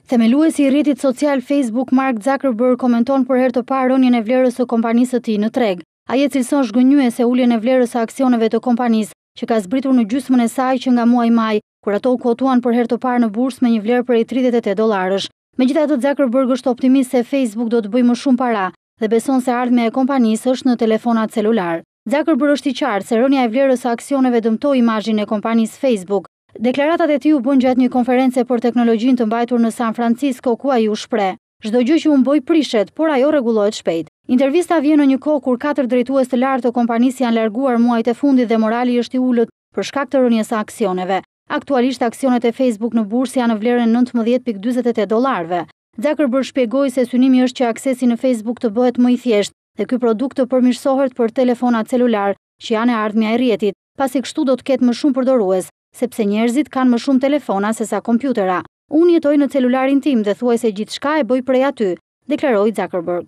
Themeluesi i rrjetit social Facebook Mark Zuckerberg komenton për herë të parë rënien e vlerës së kompanisë së tij në treg. Ai e cilëson zhgënjyese uljen e vlerës së aksioneve të kompanisë, që ka zbritur në gjysmën e saj që nga muaji maj, kur ato u kotuan për herë të parë në bursë me një vlerë prej $38. Megjithatë, Zuckerberg është optimist se Facebook do të bëjë më shumë para dhe beson se ardhmja e kompanisë është në telefonat celular. Zuckerberg është i qartë se rënja e vlerës së aksioneve dëmtoi imazhin e kompanisë Facebook. Deklaratat e tij u bën gjatë një konference për teknologjinë të mbajtur në San Francisco, ku ai u shpreh: "Çdo gjë që unë bëj prishet, por ajo rregullohet shpejt." Intervista vjen në një kohë kur 4 drejtues të lartë të kompanisë janë larguar muajt e fundit dhe morali është i ulët për shkak të rënies së aksioneve. Aktualisht aksionet e Facebook në bursë janë në vlerën $19.48. Zuckerberg shpjegoi se synimi është që aksesi në Facebook të bëhet më i thjeshtë dhe ky produkt të përmirësohet për telefonat celular, që janë e ardhmja e rrjetit, pasi kështu do të ketë më shumë përdorues, sepse njerëzit kanë më shumë telefona se sa kompjutera. "Unë jetoj në celularin tim dhe thuajse gjithçka e bëj prej aty", deklaroi Zuckerberg.